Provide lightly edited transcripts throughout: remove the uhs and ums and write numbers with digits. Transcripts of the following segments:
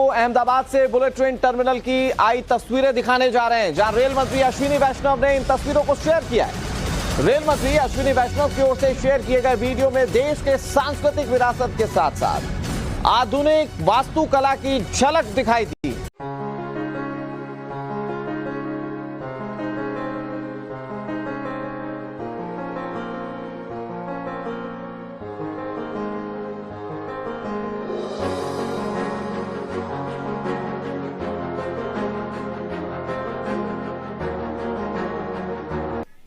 अहमदाबाद से bullet train terminal की आई तस्वीरें दिखाने जा रहे हैं, जहां रेल मंत्री अश्विनी वैष्णव ने इन तस्वीरों को शेयर किया है। रेल मंत्री अश्विनी वैष्णव की ओर से शेयर किए गए वीडियो में देश के सांस्कृतिक विरासत के साथ साथ आधुनिक वास्तुकला की झलक दिखाई दी।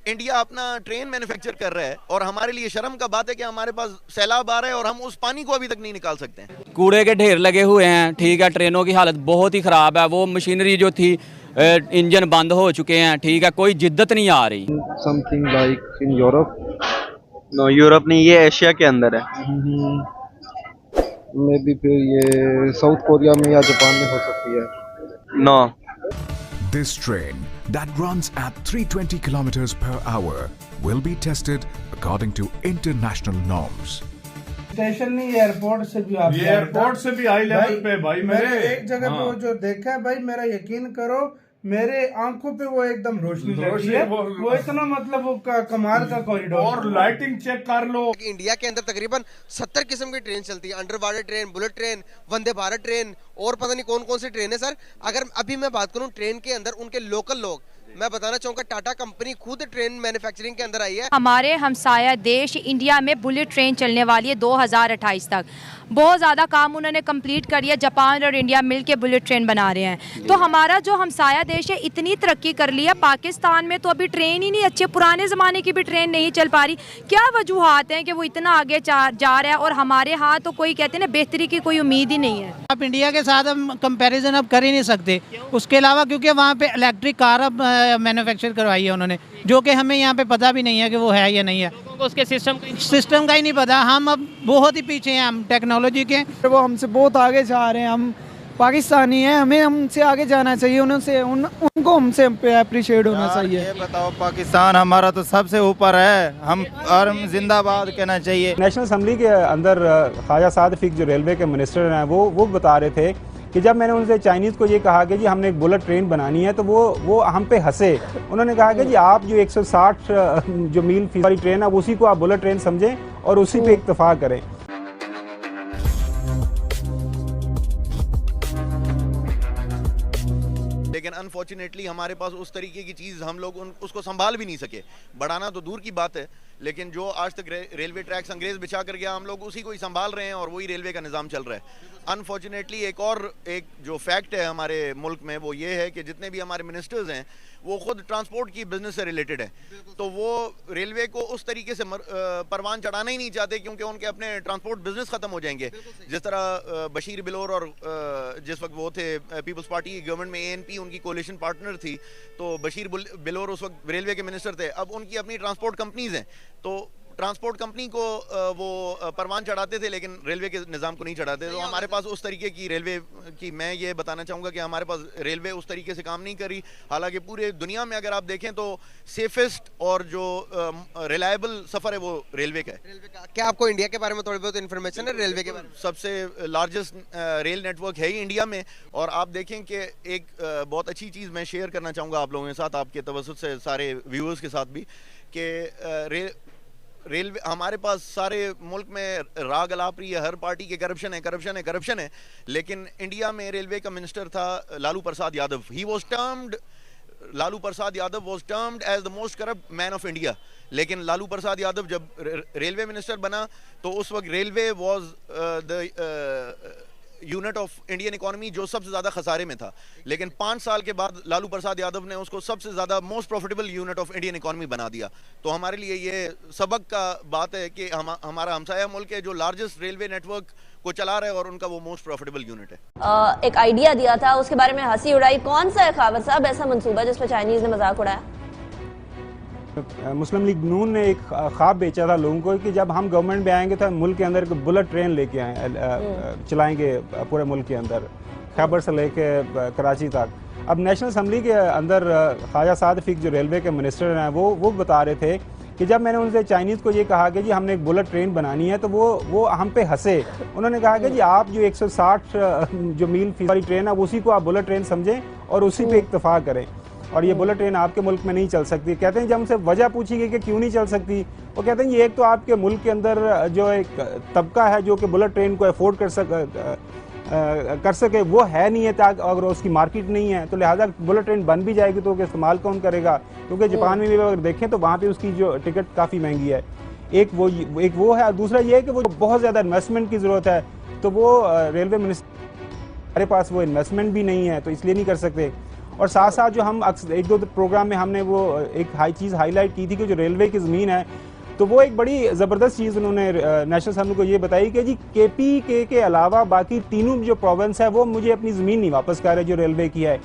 इंडिया अपना ट्रेन मैन्युफैक्चर कर रहा है और हमारे लिए शर्म का बात है कि हमारे पास सैलाब आ रहा है और हम उस पानी को अभी तक नहीं निकाल सकते हैं। कूड़े के ढेर लगे हुए हैं, ठीक है, ट्रेनों की हालत बहुत ही ख़राब है, वो मशीनरी जो थी इंजन बंद हो चुके हैं, ठीक है, कोई जिद्दत नहीं आ रही। Something like in Europe? No, Europe नहीं, ये एशिया के अंदर है। मे बी फिर ये साउथ कोरिया में या जापान में हो सकती है। No. This train that runs at 320 kilometers per hour will be tested according to international norms. Station नहीं, एयरपोर्ट से भी आप एयरपोर्ट से भी हाई लेवल पे भाई मैंने एक जगह पे जो देखा है भाई, मेरा यकीन करो, मेरे आंखों पे वो एकदम रोशनी लगी है। वो इतना मतलब वो कमाल का कॉरिडोर और लाइटिंग चेक कर लो। इंडिया के अंदर तकरीबन 70 किस्म की ट्रेन चलती है, under water train, bullet train, Vande Bharat train और पता नहीं कौन कौन सी ट्रेन है सर। अगर अभी मैं बात करूं ट्रेन के अंदर उनके लोकल लोग, मैं बताना चाहूंगा टाटा कंपनी खुद ट्रेन मैन्युफैक्चरिंग के अंदर आई है। हमारे हमसाया देश इंडिया में बुलेट ट्रेन चलने वाली है 2028 तक। बहुत ज़्यादा काम उन्होंने कंप्लीट कर लिया, जापान और इंडिया मिलके बुलेट ट्रेन बना रहे हैं। तो हमारा जो हमसाया देश है इतनी तरक्की कर लिया, पाकिस्तान में तो अभी ट्रेन ही नहीं, अच्छे पुराने ज़माने की भी ट्रेन नहीं चल पा रही। क्या वजूहात हैं कि वो इतना आगे जा रहा है और हमारे यहाँ तो कोई कहते हैं ना बेहतरी की कोई उम्मीद ही नहीं है। आप इंडिया के साथ हम कंपैरिजन अब कर ही नहीं सकते। उसके अलावा क्योंकि वहाँ पे इलेक्ट्रिक कार अब मैन्युफैक्चर करवाई है उन्होंने, जो कि हमें यहाँ पे पता भी नहीं है कि वो है या नहीं है। उसके सिस्टम का ही नहीं पता। हम अब बहुत ही पीछे हैं, हम टेक्नोलॉजी के। वो हमसे बहुत आगे जा रहे हैं। हम पाकिस्तानी हैं, हमें हमसे आगे जाना चाहिए, उनको हमसे अप्रिशिएट होना चाहिए। ये बताओ, पाकिस्तान हमारा तो सबसे ऊपर है, हम और जिंदाबाद कहना चाहिए। नेशनल असेंबली के अंदर ख्वाजा साद फीक जो रेलवे के मिनिस्टर हैं वो बता रहे थे कि जब मैंने उनसे चाइनीज़ को ये कहा कि जी हमने एक बुलेट ट्रेन बनानी है, तो वो हम पे हंसे। उन्होंने कहा कि जी आप जो 160 जो मील फी वाली ट्रेन है उसी को आप बुलेट ट्रेन समझें और उसी पे इत्तेफाक करें। लेकिन अनफॉर्चुनेटली हमारे पास उस तरीके की चीज़ हम लोग उसको संभाल भी नहीं सके। बढ़ाना तो दूर की बात है, लेकिन जो आज तक रेलवे ट्रैक्स अंग्रेज बिछा कर गया, हम लोग उसी को ही संभाल रहे हैं और वही रेलवे का निज़ाम चल रहा है। अनफॉर्चुनेटली एक जो फैक्ट है हमारे मुल्क में वो ये है कि जितने भी हमारे मिनिस्टर्स हैं वो खुद ट्रांसपोर्ट की बिजनेस से रिलेटेड है, तो वो रेलवे को उस तरीके से परवान चढ़ाना ही नहीं चाहते, क्योंकि उनके अपने ट्रांसपोर्ट बिजनेस ख़त्म हो जाएंगे। जिस तरह बशीर बिलोर और जिस वक्त वो थे पीपल्स पार्टी की गवर्नमेंट में, ANP उनकी कोलिशन पार्टनर थी, तो बशीर बिलोर उस वक्त रेलवे के मिनिस्टर थे। अब उनकी अपनी ट्रांसपोर्ट कंपनीज हैं, तो ट्रांसपोर्ट कंपनी को वो परवान चढ़ाते थे लेकिन रेलवे के निज़ाम को नहीं चढ़ाते। तो हमारे पास उस तरीके की रेलवे की, मैं ये बताना चाहूँगा कि हमारे पास रेलवे उस तरीके से काम नहीं करी। हालांकि पूरे दुनिया में अगर आप देखें तो सेफेस्ट और जो रिलायबल सफ़र है वो रेलवे का है। क्या आपको इंडिया के बारे में थोड़ी बहुत इन्फॉर्मेशन है रेलवे के बारे में? सबसे लार्जेस्ट रेल नेटवर्क है ही इंडिया में। और आप देखें कि एक बहुत अच्छी चीज़ मैं शेयर करना चाहूँगा आप लोगों के साथ, आपके तवज्जुह से सारे व्यूअर्स के साथ भी, कि रेलवे हमारे पास सारे मुल्क में राग अलाप रही है, हर पार्टी के करप्शन है, लेकिन इंडिया में रेलवे का मिनिस्टर था Lalu Prasad Yadav. Lalu Prasad Yadav was termed as the most corrupt man of India. लेकिन लालू प्रसाद यादव जब रेलवे मिनिस्टर बना तो उस वक्त railway was the unit of Indian economy जो सबसे ज़्यादा खसारे में था। लेकिन 5 साल के बाद लालू प्रसाद यादव ने उसको सबसे ज़्यादा most profitable unit of Indian economy बना दिया। तो हमारे लिए ये सबक का बात है कि हमारा हमसाया मुल्क है जो लार्जेस्ट रेलवे नेटवर्क को चला रहा है और उनका वो मोस्ट प्रॉफिटेबल यूनिट है। एक आइडिया दिया था, उसके बारे में हंसी उड़ाई। कौन सा है खावर साहब ऐसा मंसूबा जिस पर चाइनीज ने मजाक उड़ाया? मुस्लिम लीग नून ने एक ख्वाब बेचा था लोगों को कि जब हम गवर्नमेंट में आएंगे तो मुल्क के अंदर बुलेट ट्रेन लेके चलाएंगे पूरे मुल्क के अंदर, खैबर से लेके कराची तक। अब नेशनल असेंबली के अंदर ख्वाजा साद फीक जो रेलवे के मिनिस्टर हैं वो बता रहे थे कि जब मैंने उनसे चाइनीज़ को ये कहा कि जी हमने एक बुलेट ट्रेन बनानी है तो वो हम पे हंसे। उन्होंने कहा कि जी आप जो 160 जो मील फी वाली ट्रेन है उसी को आप बुलेट ट्रेन समझें और उसी पे इत्तेफाक करें, और ये बुलेट ट्रेन आपके मुल्क में नहीं चल सकती। कहते हैं जब हमसे वजह पूछी गई कि क्यों नहीं चल सकती, वो कहते हैं ये एक तो आपके मुल्क के अंदर जो एक तबका है जो कि बुलेट ट्रेन को अफोर्ड कर सके वो है नहीं है, ताकि अगर उसकी मार्केट नहीं है तो लिहाजा बुलेट ट्रेन बन भी जाएगी तो उसका इस्तेमाल कौन करेगा, क्योंकि जापान में भी अगर देखें तो वहाँ पे उसकी जो टिकट काफ़ी महंगी है। एक वो है, दूसरा ये है कि वो बहुत ज़्यादा इन्वेस्टमेंट की ज़रूरत है, तो वो रेलवे मिनिस्टर हमारे पास वो इन्वेस्टमेंट भी नहीं है तो इसलिए नहीं कर सकते। और साथ साथ जो हम एक दो प्रोग्राम में हमने वो एक चीज़ हाईलाइट की थी कि जो रेलवे की ज़मीन है तो वो एक बड़ी ज़बरदस्त चीज़ उन्होंने नेशनल असेंबली को ये बताई कि जी KPK के अलावा बाकी तीनों जो प्रोविंस है वो मुझे अपनी ज़मीन नहीं वापस कर रहे जो रेलवे की है।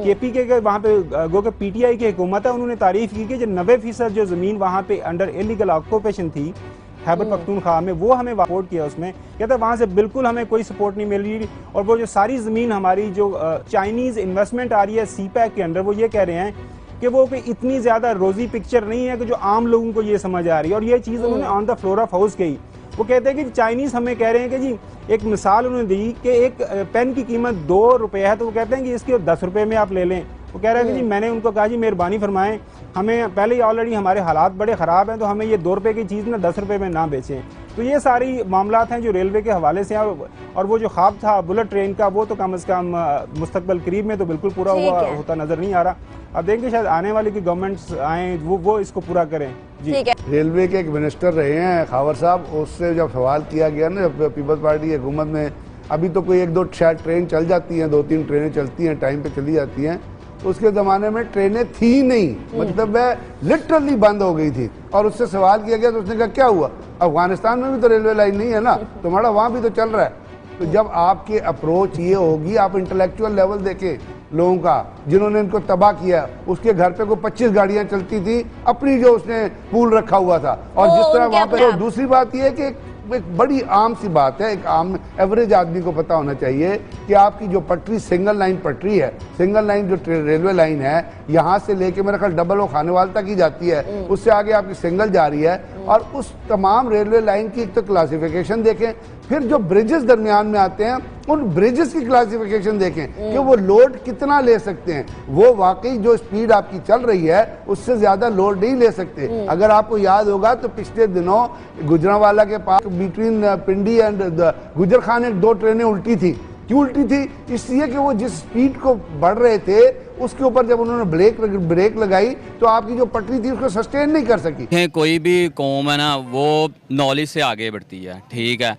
KPK के वहाँ पे गो के PTI की हुकूमत है, उन्होंने तारीफ़ की कि जो 90% जो ज़मीन वहाँ पे अंडर इलीगल ऑक्यूपेशन थी खैबर पख्तूनख्वा में वो हमें सपोर्ट किया। उसमें कहते हैं वहाँ से बिल्कुल हमें कोई सपोर्ट नहीं मिल रही, और वो जो सारी ज़मीन हमारी जो चाइनीज़ इन्वेस्टमेंट आ रही है CPEC के अंडर, वो ये कह रहे हैं कि वो कोई इतनी ज़्यादा रोज़ी पिक्चर नहीं है कि जो आम लोगों को ये समझ आ रही है। और ये चीज़ उन्होंने on the floor of house कही। वो कहते हैं कि चाइनीज़ हमें कह रहे हैं कि जी एक मिसाल उन्होंने दी कि एक पेन की कीमत 2 रुपये है, तो वो कहते हैं कि इसके 10 रुपये में आप ले लें। वो कह रहे हैं कि जी मैंने उनको कहा जी मेहरबानी फरमाएं, हमें पहले ही ऑलरेडी हमारे हालात बड़े ख़राब हैं तो हमें ये 2 रुपये की चीज़ ना 10 रुपये में ना बेचें। तो ये सारी मामलात हैं जो रेलवे के हवाले से हैं, और वो जो ख्वाब था बुलेट ट्रेन का वो तो कम अज़ कम मुस्तकबल करीब में तो बिल्कुल पूरा होता नज़र नहीं आ रहा। अब देखेंगे शायद आने वाली की गवर्नमेंट्स आएँ वो इसको पूरा करें। जी रेलवे के एक मिनिस्टर रहे हैं खावर साहब, उससे जब सवाल किया गया ना जब पीपल्स पार्टी की हुकूमत में, अभी तो कोई 1-2 शायद ट्रेन चल जाती हैं, 2-3 ट्रेनें चलती हैं, टाइम पे चली जाती हैं, उसके ज़माने में ट्रेनें थी नहीं, मतलब वह लिटरली बंद हो गई थी। और उससे सवाल किया गया तो उसने कहा क्या हुआ, अफगानिस्तान में भी तो रेलवे लाइन नहीं है ना, तुम्हारा वहाँ भी तो चल रहा है। तो जब आपकी अप्रोच ये होगी, आप इंटेलेक्चुअल लेवल देखें लोगों का जिन्होंने इनको तबाह किया, उसके घर पे कोई 25 गाड़ियां चलती थी अपनी जो उसने पूल रखा हुआ था, और जिस तरह वहाँ पे। दूसरी बात यह है कि एक बड़ी आम सी बात है, एक आम एवरेज आदमी को पता होना चाहिए कि आपकी जो पटरी सिंगल लाइन पटरी है, सिंगल लाइन जो रेलवे लाइन है, यहाँ से लेके मेरा ख्याल डबल खानेवाल तक ही जाती है, उससे आगे आपकी सिंगल जा रही है। और उस तमाम रेलवे लाइन की एक तो क्लासिफिकेशन देखें, फिर जो ब्रिजेस दरमियान में आते हैं उन ब्रिजेस की क्लासिफिकेशन देखें कि वो लोड कितना ले सकते हैं। वो वाकई जो स्पीड आपकी चल रही है उससे ज्यादा लोड नहीं ले सकते। अगर आपको याद होगा तो पिछले दिनों गुजरांवाला के पास बिटवीन पिंडी एंड गुजर खान एक 2 ट्रेनें उल्टी थी। क्यों उल्टी थी? इसलिए कि वो जिस स्पीड को बढ़ रहे थे उसके ऊपर जब उन्होंने ब्रेक लगाई तो आपकी जो पटरी थी उसको सस्टेन नहीं कर सकी। कोई भी कौम है ना वो नॉलेज से आगे बढ़ती है, ठीक है।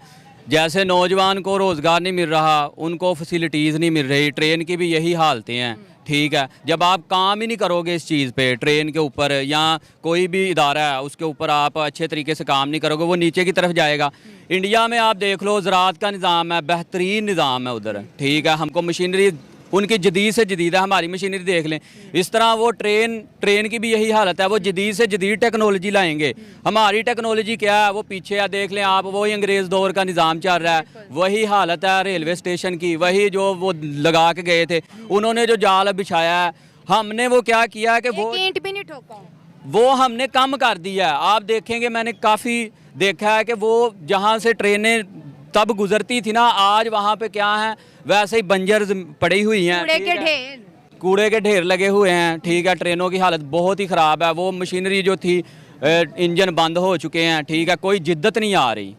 जैसे नौजवान को रोज़गार नहीं मिल रहा, उनको फैसिलिटीज़ नहीं मिल रही, ट्रेन की भी यही हालतें हैं, ठीक है। जब आप काम ही नहीं करोगे इस चीज़ पे, ट्रेन के ऊपर या कोई भी इदारा है उसके ऊपर आप अच्छे तरीके से काम नहीं करोगे, वो नीचे की तरफ जाएगा। इंडिया में आप देख लो ज़राअत का निज़ाम है, बेहतरीन निज़ाम है उधर, ठीक है। हमको मशीनरी उनकी जदीद से जदीद है, हमारी मशीनरी देख लें। इस तरह वो ट्रेन की भी यही हालत है, वो जदीद से जदीद टेक्नोलॉजी लाएंगे। हमारी टेक्नोलॉजी क्या है, वो पीछे है, देख लें आप, वही अंग्रेज़ दौर का निज़ाम चल रहा है। वही हालत है रेलवे स्टेशन की, वही जो वो लगा के गए थे, उन्होंने जो जाल बिछाया है, हमने वो क्या किया है कि वो ईंट भी नहीं ठोका, वो हमने कम कर दिया है। आप देखेंगे मैंने काफ़ी देखा है कि वो जहाँ से ट्रेनें तब गुजरती थी ना, आज वहाँ पे क्या है, वैसे ही बंजर पड़ी हुई हैं, कूड़े के ढेर लगे हुए हैं, ठीक है। ट्रेनों की हालत बहुत ही ख़राब है, वो मशीनरी जो थी इंजन बंद हो चुके हैं, ठीक है। कोई जिद्दत नहीं आ रही,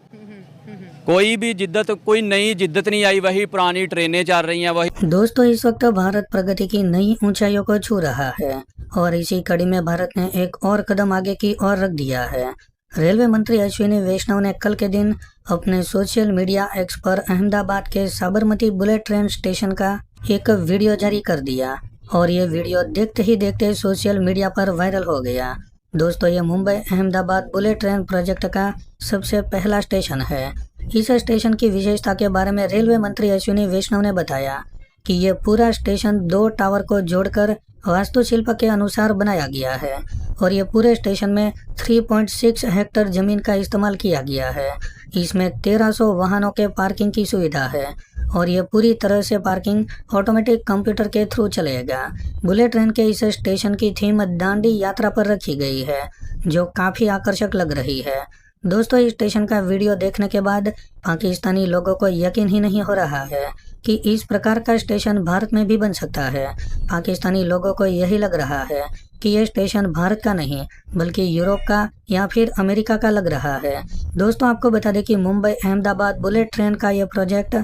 कोई भी जिद्दत, कोई नई जिद्दत नहीं आई, वही पुरानी ट्रेनें चल रही हैं, वही। दोस्तों, इस वक्त भारत प्रगति की नई ऊंचाइयों को छू रहा है और इसी कड़ी में भारत ने एक और कदम आगे की ओर रख दिया है। रेलवे मंत्री अश्विनी वैष्णव ने कल के दिन अपने सोशल मीडिया एक्स पर अहमदाबाद के साबरमती बुलेट ट्रेन स्टेशन का एक वीडियो जारी कर दिया और ये वीडियो देखते ही देखते सोशल मीडिया पर वायरल हो गया। दोस्तों, ये Mumbai Ahmedabad bullet train project का सबसे पहला स्टेशन है। इस स्टेशन की विशेषता के बारे में रेलवे मंत्री अश्विनी वैष्णव ने बताया कि ये पूरा स्टेशन 2 टावर को जोड़कर वास्तुशिल्प के अनुसार बनाया गया है और ये पूरे स्टेशन में 3.6 हेक्टेयर जमीन का इस्तेमाल किया गया है। इसमें 1300 वाहनों के पार्किंग की सुविधा है और ये पूरी तरह से पार्किंग ऑटोमेटिक कंप्यूटर के थ्रू चलेगा। बुलेट ट्रेन के इस स्टेशन की थीम दांडी यात्रा पर रखी गई है, जो काफ़ी आकर्षक लग रही है। दोस्तों, इस स्टेशन का वीडियो देखने के बाद पाकिस्तानी लोगों को यकीन ही नहीं हो रहा है कि इस प्रकार का स्टेशन भारत में भी बन सकता है। पाकिस्तानी लोगों को यही लग रहा है कि यह स्टेशन भारत का नहीं बल्कि यूरोप का या फिर अमेरिका का लग रहा है। दोस्तों, आपको बता दें कि मुंबई अहमदाबाद बुलेट ट्रेन का यह प्रोजेक्ट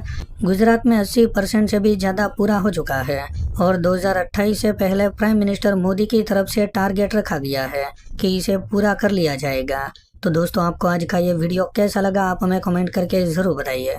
गुजरात में 80% से भी ज़्यादा पूरा हो चुका है और 2028 से पहले प्राइम मिनिस्टर मोदी की तरफ से टारगेट रखा गया है कि इसे पूरा कर लिया जाएगा। तो दोस्तों, आपको आज का ये वीडियो कैसा लगा आप हमें कमेंट करके ज़रूर बताइए।